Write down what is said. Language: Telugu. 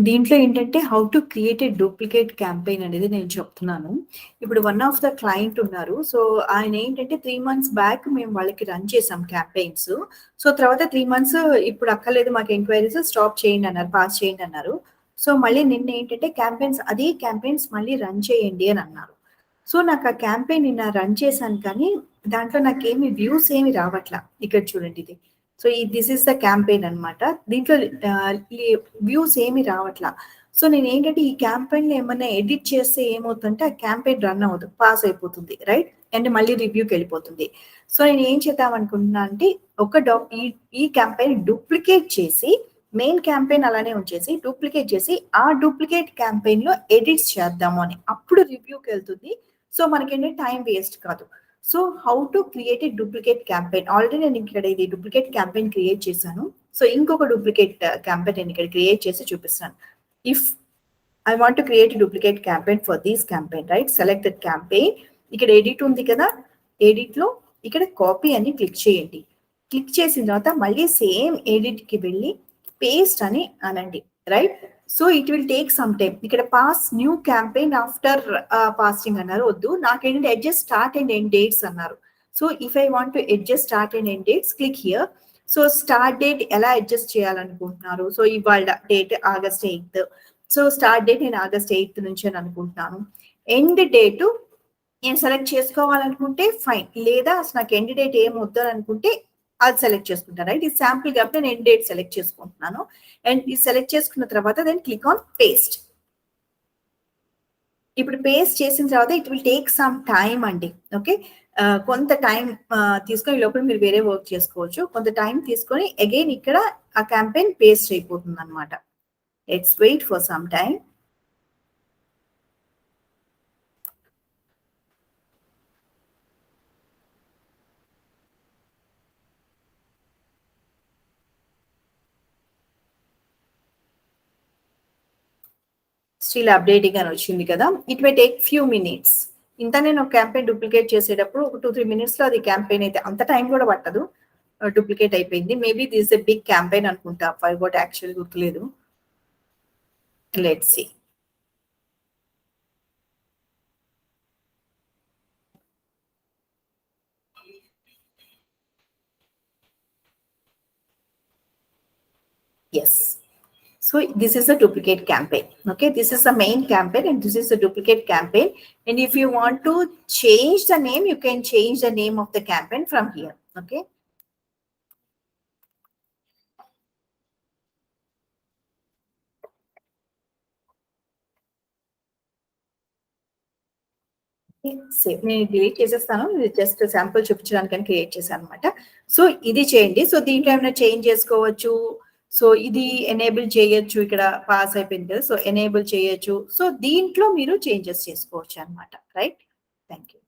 దీంట్లో ఏంటంటే how to create a duplicate campaign అనేది నేను చెప్తున్నాను. ఇప్పుడు వన్ ఆఫ్ ద క్లయింట్ ఉన్నారు. సో, ఆయన ఏంటంటే 3 మంత్స్ బ్యాక్ మేము వాళ్ళకి రన్ చేసాం క్యాంపెయిన్స్. సో, తర్వాత 3 మంత్స్ ఇప్పుడు అక్కర్లేదు మాకు ఎంక్వైరీస్ స్టాప్ చేయండి అన్నారు. పాస్ చేయండి అన్నారు. సో, మళ్ళీ నిన్న ఏంటంటే అదే క్యాంపెయిన్స్ మళ్ళీ రన్ చేయండి అని అన్నారు. సో, నాకు ఆ క్యాంపెయిన్ నిన్న రన్ చేశాను కానీ దాంట్లో నాకేమి వ్యూస్ ఏమి రావట్ల. ఇక్కడ చూడండి ఇది. So, this is the campaign అన్నమాట. దీంట్లో ఈ వ్యూస్ ఏమి రావట్లా. సో, నేనేంటంటే ఈ క్యాంపెయిన్‌లో ఏమన్నా ఎడిట్ చేస్తే ఏమవుతుందంటే ఆ క్యాంపెయిన్ రన్ అవ్వదు. పాస్ అయిపోతుంది. రైట్? అండ్ మళ్ళీ రివ్యూకెళ్ళిపోతుంది. సో, నేను ఏం చేద్దాం అనుకుంటున్నా అంటే ఒక ఈ ఈ క్యాంపెయిన్ డూప్లికేట్ చేసి మెయిన్ క్యాంపెయిన్ అలానే ఉంచేసి డూప్లికేట్ చేసి ఆ డూప్లికేట్ క్యాంపెయిన్‌లో ఎడిట్స్ చేద్దాము అని. అప్పుడు రివ్యూకెళ్తుంది. సో, మనకేంటంటే టైం వేస్ట్ కాదు. So, how to create a duplicate campaign. Already నేను ఇక్కడ ఇది డూప్లికేట్ క్యాంపెయిన్ క్రియేట్ చేశాను. సో, ఇంకొక డూప్లికేట్ క్యాంపెయిన్ నేను ఇక్కడ క్రియేట్ చేసి చూపిస్తాను. If I want to create a duplicate campaign for this campaign right? Select that campaign. ఇక్కడ ఎడిట్ ఉంది కదా! ఎడిట్‌లో ఇక్కడ కాపీ అని క్లిక్ చేయండి. క్లిక్ చేసిన తర్వాత మళ్ళీ సేమ్ ఎడిట్‌కి వెళ్ళి పేస్ట్ అని అనండి. Right? So, it will take some time. ఇక్కడ paste new campaign after pasting అన్నారు. వద్దు. నాకేంటంటే adjust start and end dates అన్నారు. So, if I want to adjust start and end dates click here. So, start date ఎలా అడ్జస్ట్ చేయాలనుకుంటున్నారు? సో, ఇవాళ డేట్ ఆగస్ట్ 8థ్. సో, స్టార్ట్ డేట్ నేను ఆగస్ట్ 8థ్ నుంచి అని అనుకుంటున్నాను. ఎండ్ డేట్ నేను సెలెక్ట్ చేసుకోవాలనుకుంటే ఫైన్. లేదా అసలు నాకు ఎండ్ డేట్ ఏం వద్దని అనుకుంటే అది సెలెక్ట్ చేసుకుంటాను. రైట్? ఇది శాంపుల్ కాబట్టి నేను ఎండ్ డేట్ సెలెక్ట్ చేసుకుంటున్నాను. అండ్ ఇది సెలెక్ట్ చేసుకున్న తర్వాత దెన్ క్లిక్ ఆన్ పేస్ట్. ఇప్పుడు పేస్ట్ చేసిన తర్వాత it will take some time అండి. ఓకే. కొంత టైం తీసుకొని ఈ లోపల మీరు వేరే వర్క్ చేసుకోవచ్చు. కొంత టైం తీసుకొని అగైన్ ఇక్కడ ఆ క్యాంపెయిన్ పేస్ట్ అయిపోతుందన్నమాట. Let's wait for some time. Still updating అని వచ్చింది కదా! It may take few minutes. ఇంత నేను ఒక క్యాంపెయిన్ డూప్లికేట్ చేసేటప్పుడు ఒక 2, 3 మినిట్స్‌లో అది క్యాంపెయిన్ అయితే అంత టైం కూడా పట్టదు. డూప్లికేట్ అయిపోయింది. Maybe this a big campaign అనుకుంటా. ఫర్గాట్ యాక్చువల్లీ గుర్తులేదు. Let's see. Yes. So this is a duplicate campaign. Okay, this is the main campaign and this is a duplicate campaign. And if you want to change the name, you can change the name of the campaign from here. Okay. Save నేను డిలీట్ చేసేస్తాను. ఇది జస్ట్ శాంపుల్ చూపించడానికని క్రియేట్ చేశాను అనమాట. సో ఇది చేయండి. సో దీంట్లో ఏమైనా చేంజ్ చేసుకోవచ్చు. సో ఇది ఎనేబుల్ చేయొచ్చు. ఇక్కడ పాస్ అయిపోయింది కదా! సో ఎనేబుల్ చేయొచ్చు. సో దీంట్లో మీరు చేంజెస్ చేసుకోవచ్చు అనమాట. రైట్? Thank you.